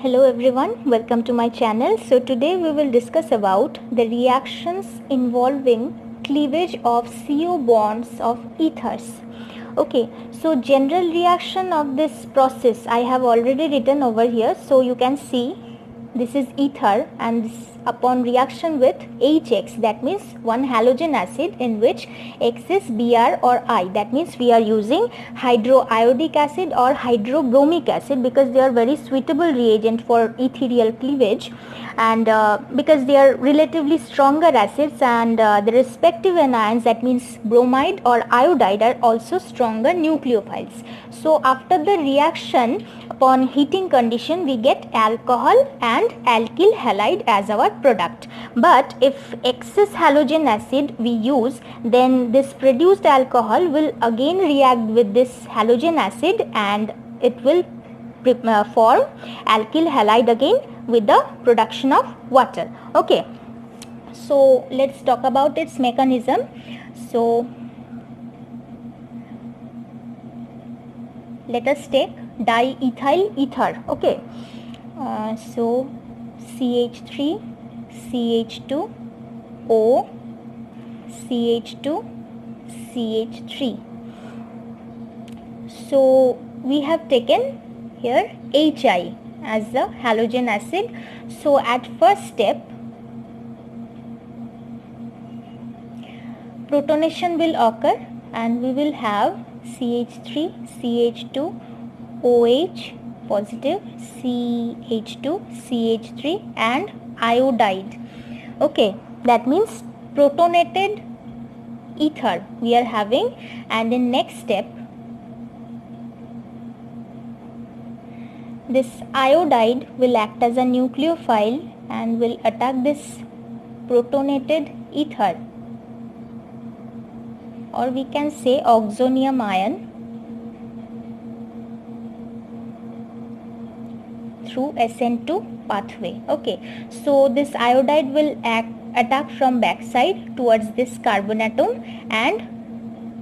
Hello everyone, welcome to my channel. So today we will discuss about the reactions involving cleavage of CO bonds of ethers. Okay, so general reaction of this process I have already written over here. So you can see this is ether, and this upon reaction with HX, that means one halogen acid in which X is Br or I, that means we are using hydroiodic acid or hydrobromic acid because they are very suitable reagent for ethereal cleavage, and because they are relatively stronger acids, and the respective anions, that means bromide or iodide, are also stronger nucleophiles. So after the reaction, upon heating condition, we get alcohol and alkyl halide as our product. But if excess halogen acid we use, then this produced alcohol will again react with this halogen acid and it will form alkyl halide again with the production of water. Okay, so let's talk about its mechanism. So let us take diethyl ether. Okay, so CH3 CH2 O CH2 CH3. So we have taken here HI as the halogen acid. So at first step, protonation will occur and we will have CH3 CH2 OH positive, CH2 CH3 and iodide. Okay, that means protonated ether we are having, and in next step this iodide will act as a nucleophile and will attack this protonated ether, or we can say oxonium ion, through SN2 pathway. Okay, so this iodide will attack from backside towards this carbon atom, and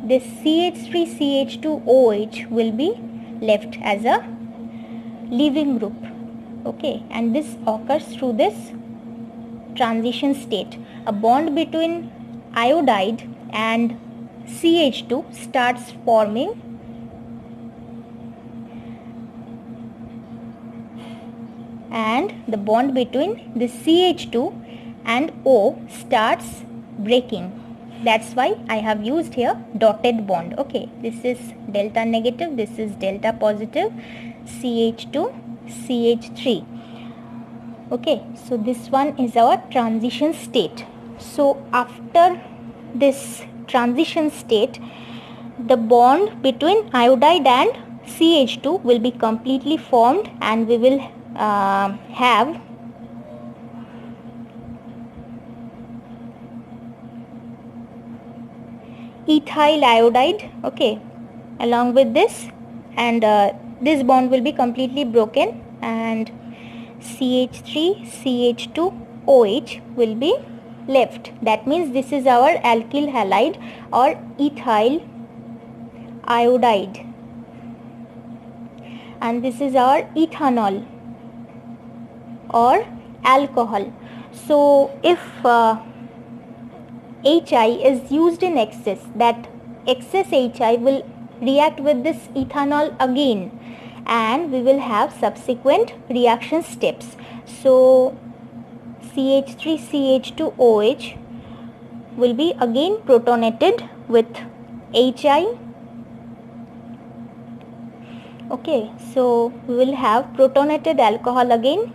this CH3CH2OH will be left as a leaving group. Okay, and this occurs through this transition state. A bond between iodide and CH2 starts forming, and the bond between the CH2 and O starts breaking. That's why I have used here dotted bond. Okay, this is delta negative, this is delta positive, CH2 CH3. Okay, so this one is our transition state. So after this transition state, the bond between iodide and CH2 will be completely formed, and we will have ethyl iodide, okay, along with this, and this bond will be completely broken, and CH3 CH2 OH will be left. That means this is our alkyl halide or ethyl iodide, and this is our ethanol or alcohol. So if HI is used in excess, that excess HI will react with this ethanol again, and we will have subsequent reaction steps. So CH3CH2OH will be again protonated with HI. Okay, so we will have protonated alcohol again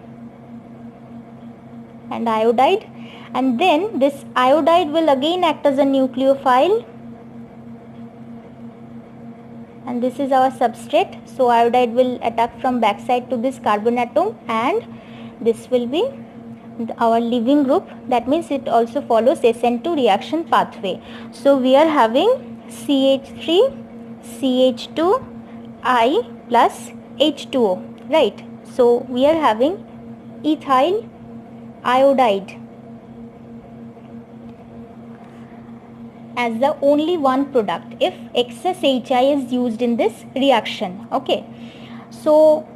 and iodide, and then this iodide will again act as a nucleophile, and this is our substrate. So iodide will attack from backside to this carbon atom, and this will be our leaving group. That means it also follows SN2 reaction pathway. So we are having CH3 CH2 I plus H2O, right? So we are having ethyl iodide as the only one product if excess HI is used in this reaction. Okay, so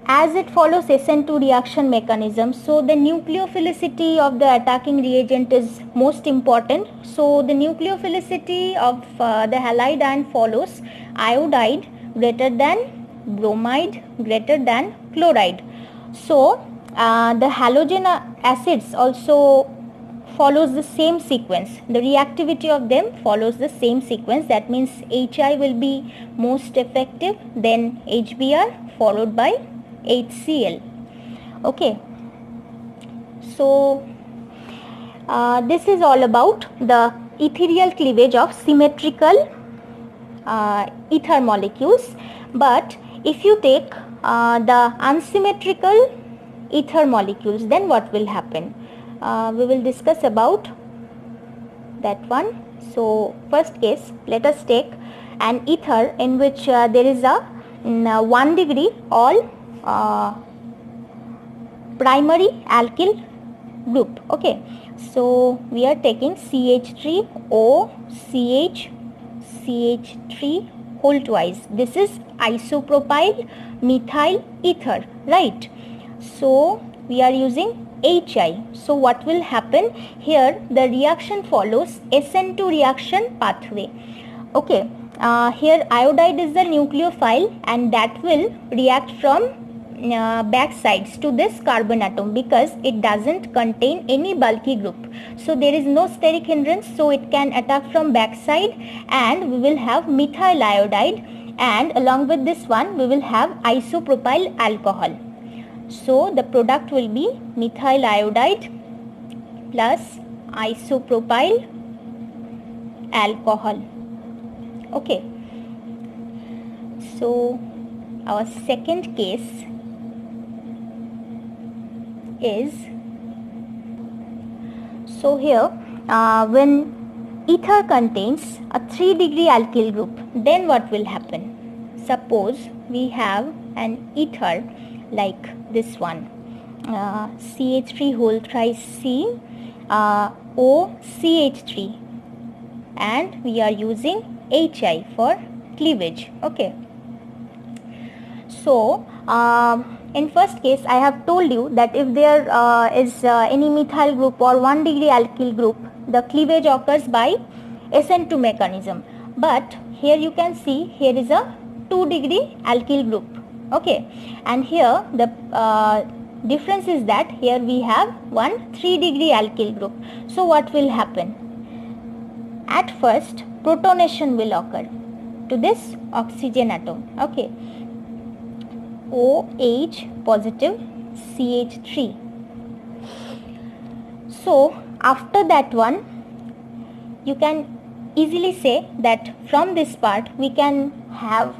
as it follows SN2 reaction mechanism, so the nucleophilicity of the attacking reagent is most important. So the nucleophilicity of the halide ion follows iodide greater than bromide greater than chloride. So the halogen acids also follows the same sequence. The reactivity of them follows the same sequence. That means HI will be most effective, then HBr followed by HCl. Okay, so this is all about the ethereal cleavage of symmetrical ether molecules. But if you take the unsymmetrical ether molecules, then what will happen? We will discuss about that one. So first case, let us take an ether in which there is a 1 degree all primary alkyl group. Okay, so we are taking CH3O CH3 whole twice. This is isopropyl methyl ether, right? So we are using HI. So what will happen here? The reaction follows SN2 reaction pathway. Okay, here iodide is the nucleophile and that will react from back sides to this carbon atom because it doesn't contain any bulky group. So there is no steric hindrance, so it can attack from back side, and we will have methyl iodide, and along with this one we will have isopropyl alcohol. So the product will be methyl iodide plus isopropyl alcohol. Okay, so our second case is, so here when ether contains a 3 degree alkyl group, then what will happen? Suppose we have an ether like this one, CH3 whole thrice C OCH3, and we are using HI for cleavage. Okay, so in first case I have told you that if there is any methyl group or 1 degree alkyl group, the cleavage occurs by SN2 mechanism. But here you can see here is a 2 degree alkyl group. Okay, and here the difference is that here we have one 3 degree alkyl group. So what will happen? At first protonation will occur to this oxygen atom. Okay, OH positive CH3. So after that one, you can easily say that from this part we can have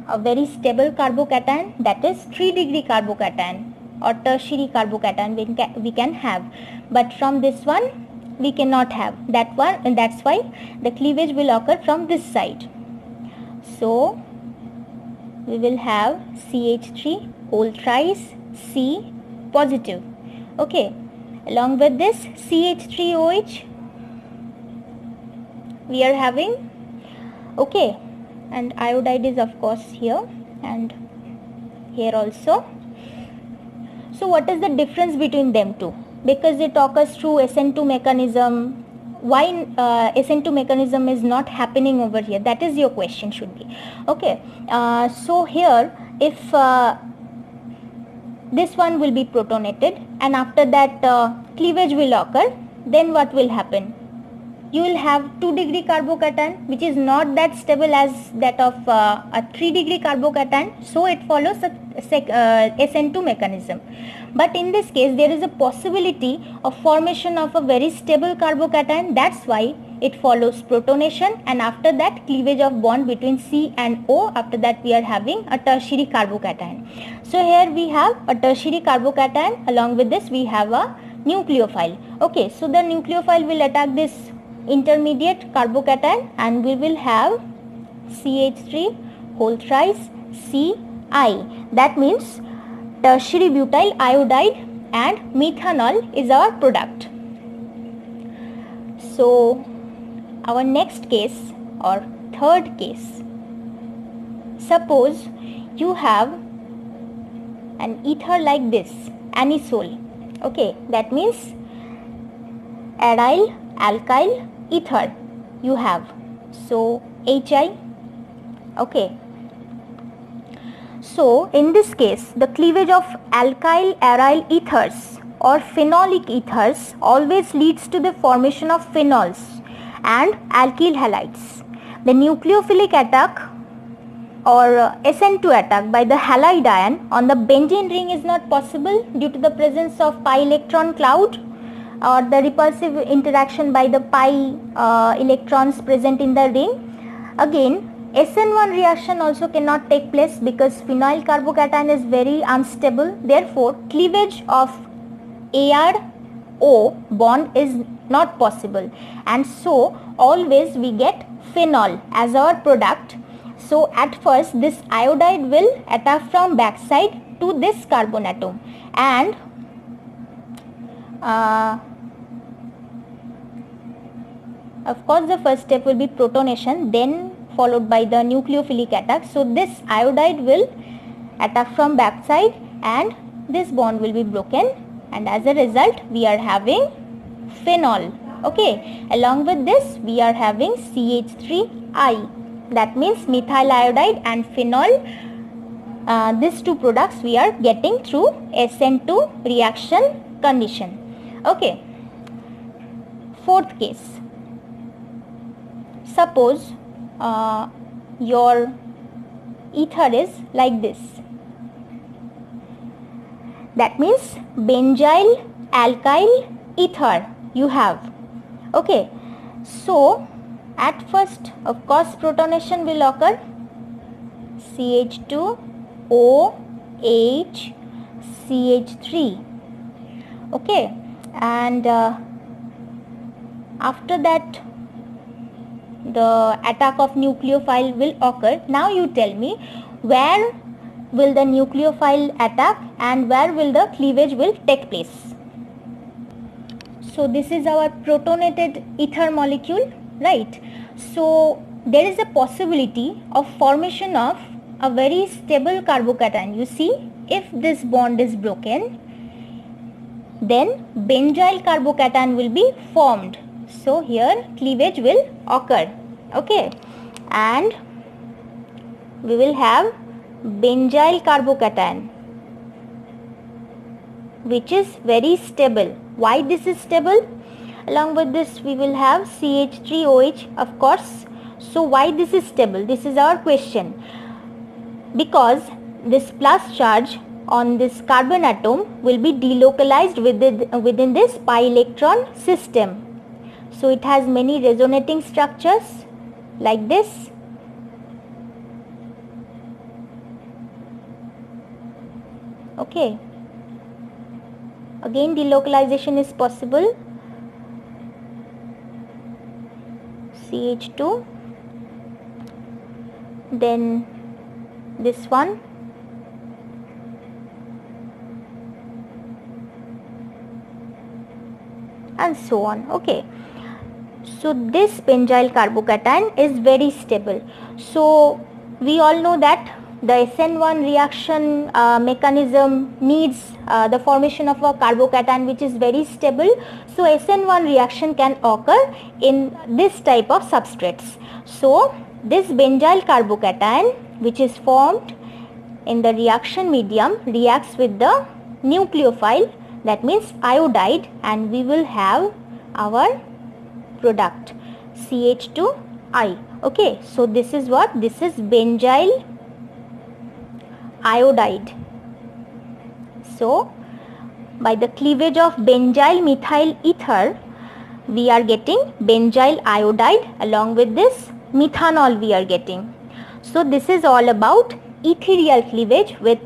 a very stable carbocation, that is 3 degree carbocation or tertiary carbocation we can have, but from this one we cannot have that one, and that's why the cleavage will occur from this side. So we will have CH3 whole thrice C positive. Okay, along with this CH3OH we are having. Okay, and iodide is of course here and here also. So what is the difference between them two? Because it occurs through SN2 mechanism, why SN2 mechanism is not happening over here? That is your question should be. Okay, so here if this one will be protonated and after that cleavage will occur, then what will happen? You will have 2 degree carbocation which is not that stable as that of a 3 degree carbocation, so it follows a SN2 mechanism. But in this case there is a possibility of formation of a very stable carbocation, that's why it follows protonation and after that cleavage of bond between C and O. After that we are having a tertiary carbocation. So here we have a tertiary carbocation, along with this we have a nucleophile. Okay, so the nucleophile will attack this intermediate carbocation and we will have CH3 whole thrice Ci. That means tertiary butyl iodide and methanol is our product. So our next case or third case, suppose you have an ether like this, anisole. Okay, that means aryl alkyl ether you have, so Hi. Okay, so in this case the cleavage of alkyl aryl ethers or phenolic ethers always leads to the formation of phenols and alkyl halides. The nucleophilic attack or SN2 attack by the halide ion on the benzene ring is not possible due to the presence of pi electron cloud or the repulsive interaction by the pi electrons present in the ring. Again, SN1 reaction also cannot take place because phenyl carbocation is very unstable. Therefore, cleavage of AR-O bond is not possible, and so always we get phenol as our product. So at first this iodide will attack from backside to this carbon atom, and of course the first step will be protonation, then followed by the nucleophilic attack. So this iodide will attack from backside and this bond will be broken, and as a result we are having phenol. Okay, along with this we are having CH3I. That means methyl iodide and phenol. These two products we are getting through SN2 reaction condition. Okay, fourth case. Suppose your ether is like this. That means benzyl alkyl ether you have. Okay, so at first of course protonation will occur, CH2OH CH3. Okay, and after that the attack of nucleophile will occur. Now you tell me, where will the nucleophile attack and where will the cleavage will take place? So this is our protonated ether molecule, right? So there is a possibility of formation of a very stable carbocation. You see, if this bond is broken, then benzyl carbocation will be formed. So here cleavage will occur. Okay, and we will have benzyl carbocation, which is very stable. Why this is stable? Along with this we will have CH3OH, of course. So why this is stable? This is our question. Because this plus charge on this carbon atom will be delocalized within this pi electron system. So it has many resonating structures like this. Okay, again delocalization is possible. CH2, then this one, and so on. Okay, so this benzyl carbocation is very stable. So we all know that the SN1 reaction mechanism needs the formation of a carbocation which is very stable. So SN1 reaction can occur in this type of substrates. So this benzyl carbocation which is formed in the reaction medium reacts with the nucleophile, that means iodide, and we will have our product CH2I. Okay, so this is what? This is benzyl iodide. So by the cleavage of benzyl methyl ether we are getting benzyl iodide, along with this methanol we are getting. So this is all about ethereal cleavage with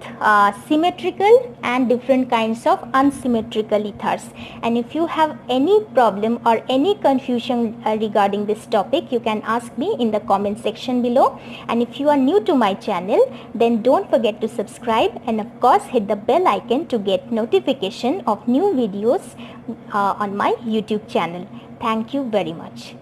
symmetrical and different kinds of unsymmetrical ethers. And if you have any problem or any confusion regarding this topic, you can ask me in the comment section below. And if you are new to my channel, then don't forget to subscribe, and of course hit the bell icon to get notification of new videos on my YouTube channel. Thank you very much.